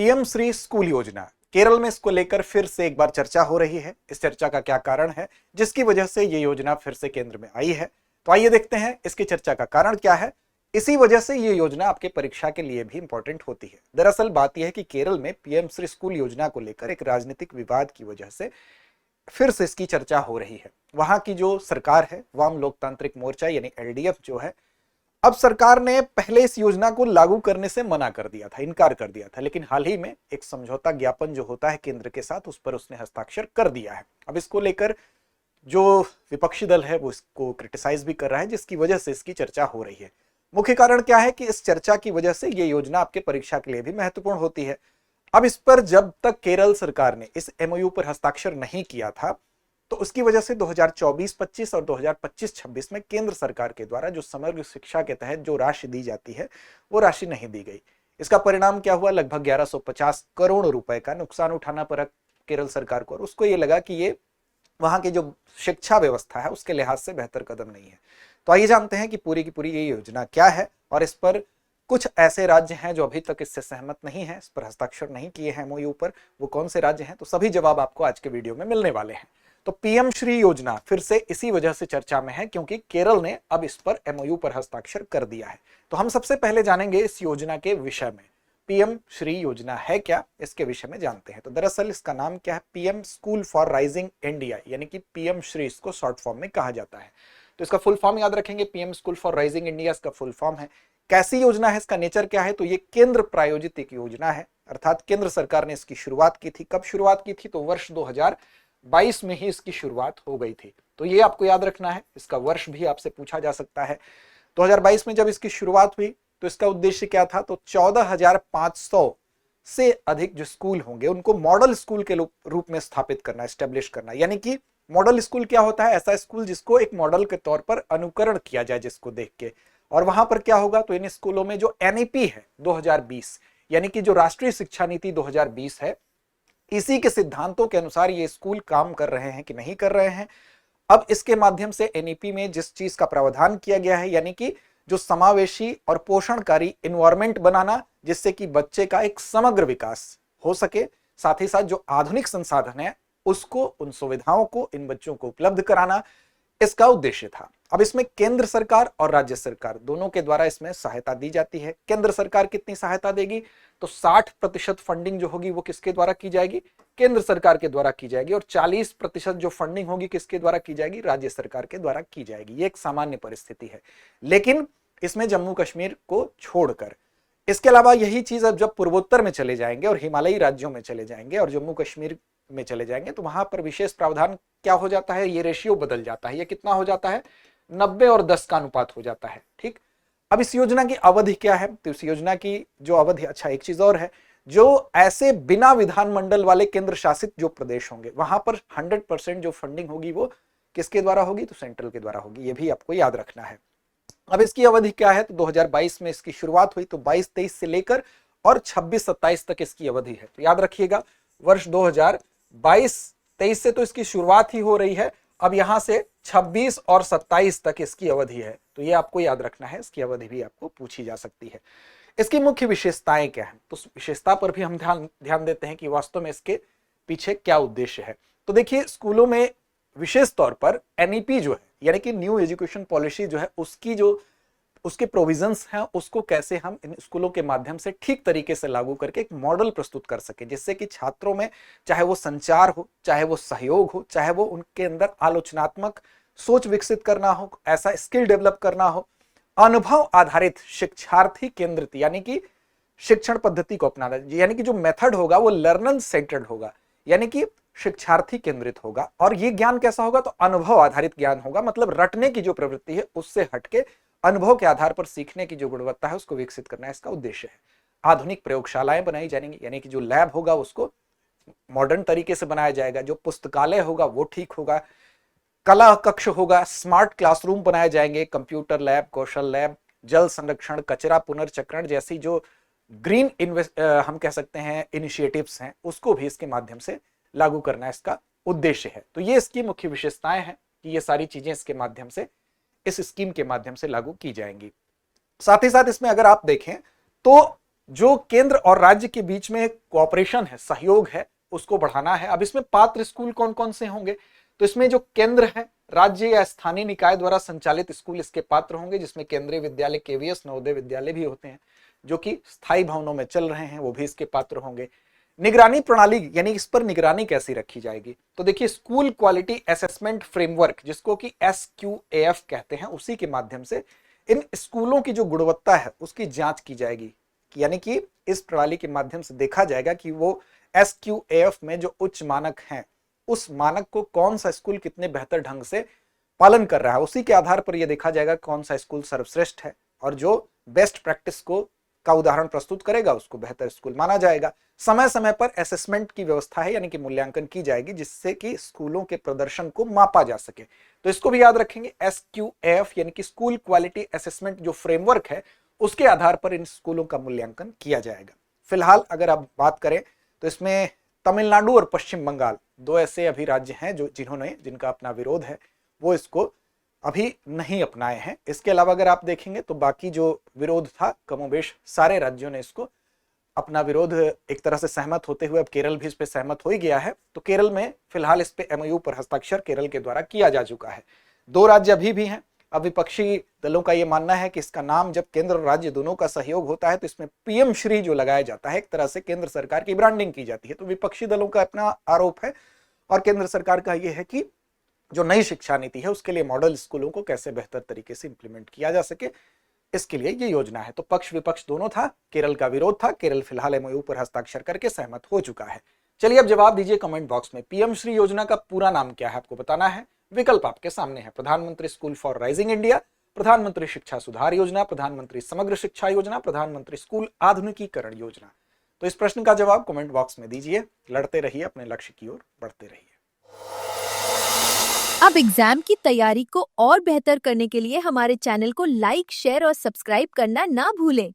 PM Shri school योजना केरल में इसको लेकर फिर से एक बार चर्चा हो रही है। इस चर्चा का क्या कारण है जिसकी वजह से ये योजना फिर से केंद्र में आई है, तो आइए देखते हैं इसकी चर्चा का कारण क्या है। इसी वजह से ये योजना आपके परीक्षा के लिए भी इंपॉर्टेंट होती है। दरअसल बात यह है कि केरल में पीएम श्री स्कूल योजना को लेकर एक राजनीतिक विवाद की वजह से फिर से इसकी चर्चा हो रही है। वहां की जो सरकार है, वाम लोकतांत्रिक मोर्चा यानी एलडीएफ जो है, अब सरकार ने पहले इस योजना को लागू करने से मना कर दिया था, इनकार कर दिया था, लेकिन हाल ही में एक समझौता ज्ञापन जो होता है केंद्र के साथ, उस पर उसने हस्ताक्षर कर दिया है। अब इसको लेकर जो विपक्षी दल है वो इसको क्रिटिसाइज भी कर रहा है, जिसकी वजह से इसकी चर्चा हो रही है। मुख्य कारण क्या है कि इस चर्चा की वजह से ये योजना आपके परीक्षा के लिए भी महत्वपूर्ण होती है। अब इस पर जब तक केरल सरकार ने इस एमओयू पर हस्ताक्षर नहीं किया था, तो उसकी वजह से 2024-25 और 2025-26 में केंद्र सरकार के द्वारा जो समग्र शिक्षा के तहत जो राशि दी जाती है वो राशि नहीं दी गई। इसका परिणाम क्या हुआ? लगभग 1150 करोड़ रुपए का नुकसान उठाना पड़ा केरल सरकार को, और उसको ये लगा कि ये वहां की जो शिक्षा व्यवस्था है उसके लिहाज से बेहतर कदम नहीं है। तो आइए जानते हैं कि पूरी की पूरी ये योजना क्या है, और इस पर कुछ ऐसे राज्य हैं जो अभी तक इससे सहमत नहीं है, इस पर हस्ताक्षर नहीं किए हैं एमओयू पर, वो कौन से राज्य हैं, तो सभी जवाब आपको आज के वीडियो में मिलने वाले हैं। तो पीएम श्री योजना फिर से इसी वजह से चर्चा में है क्योंकि केरल ने अब इस पर एमओयू पर हस्ताक्षर कर दिया है। तो हम सबसे पहले जानेंगे इस योजना के विषय में। पीएम श्री योजना है क्या, इसके विषय में जानते हैं। तो दरअसल इसका नाम क्या है? PM school for rising India, यानी कि पीएम श्री इसको शॉर्ट फॉर्म में कहा जाता है। तो इसका फुल फॉर्म याद रखेंगे, PM school for rising India इसका फुल फॉर्म है। कैसी योजना है, इसका नेचर क्या है? तो ये केंद्र प्रायोजित एक योजना है, अर्थात केंद्र सरकार ने इसकी शुरुआत की थी। कब शुरुआत की थी? तो वर्ष 2022 में ही इसकी शुरुआत हो गई थी। तो ये आपको याद रखना है, इसका वर्ष भी आपसे पूछा जा सकता है। 2022 में जब इसकी शुरुआत हुई तो इसका उद्देश्य क्या था? तो 14,500 से अधिक जो स्कूल होंगे उनको मॉडल स्कूल के रूप में स्थापित करना, एस्टेब्लिश करना। यानी कि मॉडल स्कूल क्या होता है? ऐसा स्कूल जिसको एक मॉडल के तौर पर अनुकरण किया जाए, जिसको देख के। और वहां पर क्या होगा? तो इन स्कूलों में जो एनईपी है 2020, यानी कि जो राष्ट्रीय शिक्षा नीति 2020 है, इसी के सिद्धांतों के अनुसार ये स्कूल काम कर रहे हैं कि नहीं कर रहे हैं। अब इसके माध्यम से एनईपी में जिस चीज का प्रावधान किया गया है, यानी कि जो समावेशी और पोषणकारी इन्वायरमेंट बनाना, जिससे कि बच्चे का एक समग्र विकास हो सके, साथ ही साथ जो आधुनिक संसाधन है उसको, उन सुविधाओं को इन बच्चों को उपलब्ध कराना, इसका उद्देश्य था। अब इसमें केंद्र सरकार और राज्य सरकार दोनों के द्वारा इसमें सहायता दी जाती है। केंद्र सरकार कितनी सहायता देगी? तो 60% फंडिंग जो होगी वो किसके द्वारा की जाएगी? केंद्र सरकार के द्वारा की जाएगी। और 40% जो फंडिंग होगी किसके द्वारा की जाएगी? राज्य सरकार के द्वारा की जाएगी। ये एक सामान्य परिस्थिति है, लेकिन इसमें जम्मू कश्मीर को छोड़कर। इसके अलावा यही चीज अब जब पूर्वोत्तर में चले जाएंगे और हिमालयी राज्यों में चले जाएंगे और जम्मू कश्मीर में चले जाएंगे, तो वहां पर विशेष प्रावधान क्या हो जाता है? ये रेशियो बदल जाता है। ये कितना हो जाता है? 90 और 10 का अनुपात हो जाता है। ठीक, अब इस योजना की अवधि क्या है? तो इस योजना की जो अवधि, अच्छा एक चीज और है, जो ऐसे बिना विधानमंडल वाले केंद्र शासित जो प्रदेश होंगे वहां पर 100% जो फंडिंग होगी वो किसके द्वारा होगी? तो सेंट्रल के द्वारा होगी। ये भी आपको याद रखना है। अब इसकी अवधि क्या है? तो 2022 में इसकी शुरुआत हुई, तो 22-23 से लेकर और 26-27 तक इसकी अवधि है। तो याद रखिएगा, वर्ष 2022-23 से तो इसकी शुरुआत ही हो रही है। अब यहां से 26 और 27 तक इसकी अवधि है, तो ये आपको याद रखना है। इसकी अवधि भी आपको पूछी जा सकती है। इसकी मुख्य विशेषताएं क्या है? तो विशेषता पर भी हम ध्यान देते हैं कि वास्तव में इसके पीछे क्या उद्देश्य है। तो देखिए, स्कूलों में विशेष तौर पर एनईपी जो है, यानी कि न्यू एजुकेशन पॉलिसी जो है, उसकी जो उसके प्रोविजंस हैं उसको कैसे हम इन स्कूलों के माध्यम से ठीक तरीके से लागू करके एक मॉडल प्रस्तुत कर सके, जिससे कि छात्रों में चाहे वो संचार हो, चाहे वो सहयोग हो, चाहे वो उनके अंदर आलोचनात्मक सोच विकसित करना हो, ऐसा स्किल डेवलप करना हो, अनुभव आधारित शिक्षार्थी केंद्रित, यानी कि शिक्षण पद्धति को अपनाना, यानी कि जो मेथड होगा वो लर्नर सेंटर्ड होगा, यानी कि शिक्षार्थी केंद्रित होगा। और ये ज्ञान कैसा होगा? तो अनुभव आधारित ज्ञान होगा, मतलब रटने की जो प्रवृत्ति है उससे हटके अनुभव के आधार पर सीखने की जो गुणवत्ता है उसको विकसित करना इसका उद्देश्य है। आधुनिक प्रयोगशालाएं बनाई जाएंगी, यानी कि जो लैब होगा उसको मॉडर्न तरीके से बनाया जाएगा, जो पुस्तकालय होगा वो ठीक होगा, कला कक्ष होगा, स्मार्ट क्लासरूम बनाए जाएंगे, कंप्यूटर लैब, कौशल लैब, जल संरक्षण, कचरा पुनर्चक्रण जैसी जो ग्रीन हम कह सकते हैं इनिशिएटिव्स हैं, उसको भी इसके माध्यम से लागू करना इसका उद्देश्य है। तो ये इसकी मुख्य विशेषताएं हैं कि ये सारी चीजें इसके माध्यम से, इस स्कीम के माध्यम से लागू की जाएंगी। साथ ही साथ इसमें अगर आप देखें तो जो केंद्र और राज्य के बीच में कोऑपरेशन है, सहयोग है, उसको बढ़ाना है। अब इसमें पात्र स्कूल कौन कौन से होंगे, तो इसमें जो केंद्र है, राज्य या स्थानीय निकाय द्वारा संचालित स्कूल इसके पात्र होंगे, जिसमें केंद्रीय विद्यालय, केवीएस, नवोदय विद्यालय भी होते हैं, जो कि स्थायी भवनों में चल रहे हैं, वो भी इसके पात्र होंगे। निगरानी प्रणाली, यानी इस पर निगरानी कैसी रखी जाएगी, तो देखिए स्कूल क्वालिटी असेसमेंट फ्रेमवर्क, जिसको कि SQAF कहते हैं, उसी के माध्यम से इन स्कूलों की जो गुणवत्ता है उसकी जांच की जाएगी। यानी कि इस प्रणाली के माध्यम से देखा जाएगा कि वो SQAF में जो उच्च मानक हैं, उस मानक को कौन सा स्कूल कितने बेहतर ढंग से पालन कर रहा है। उसी के आधार पर यह देखा जाएगा कौन सा स्कूल सर्वश्रेष्ठ है, और जो बेस्ट प्रैक्टिस का उदाहरण प्रस्तुत करेगा उसको बेहतर स्कूल माना जाएगा। समय समय पर असेसमेंट की व्यवस्था है, यानी कि मूल्यांकन की जाएगी, जिससे कि स्कूलों के प्रदर्शन को मापा जा सके। तो इसको भी याद रखेंगे, SQAF यानी कि स्कूल क्वालिटी असेसमेंट जो फ्रेमवर्क है, उसके आधार पर इन स्कूलों का मूल्यांकन किया जाएगा। फिलहाल अगर आप बात करें तो इसमें तमिलनाडु और पश्चिम बंगाल दो ऐसे अभी राज्य हैं जिनका अपना विरोध है, वो इसको अभी नहीं अपनाए हैं। इसके अलावा अगर आप देखेंगे तो बाकी जो विरोध था, कमोबेश सारे राज्यों ने इसको अपना विरोध एक तरह से सहमत होते हुए, अब केरल भी इस पे सहमत हो ही गया है। तो केरल में फिलहाल इस पे MOU पर हस्ताक्षर केरल के द्वारा किया जा चुका है। 2 राज्य अभी भी हैं। अब विपक्षी दलों का यह मानना है कि इसका नाम, जब केंद्र और राज्य दोनों का सहयोग होता है, तो इसमें PM श्री जो लगाया जाता है, एक तरह से केंद्र सरकार की ब्रांडिंग की जाती है। तो विपक्षी दलों का अपना आरोप है, और केंद्र सरकार का यह है कि जो नई शिक्षा नीति है उसके लिए मॉडल स्कूलों को कैसे बेहतर तरीके से इंप्लीमेंट किया जा सके, इसके लिए ये योजना है। तो पक्ष विपक्ष दोनों था, केरल का विरोध था, केरल फिलहाल MOU पर हस्ताक्षर करके सहमत हो चुका है। चलिए अब जवाब दीजिए कमेंट बॉक्स में। PM श्री योजना का पूरा नाम क्या है, आपको बताना है। विकल्प आपके सामने है, प्रधानमंत्री स्कूल फॉर राइजिंग इंडिया, प्रधानमंत्री शिक्षा सुधार योजना, प्रधानमंत्री समग्र शिक्षा योजना, प्रधानमंत्री स्कूल आधुनिकीकरण योजना। तो इस प्रश्न का जवाब कमेंट बॉक्स में दीजिए। लड़ते रहिए, अपने लक्ष्य की ओर बढ़ते रहिए। अब एग्जाम की तैयारी को और बेहतर करने के लिए हमारे चैनल को लाइक, शेयर और सब्सक्राइब करना ना भूलें।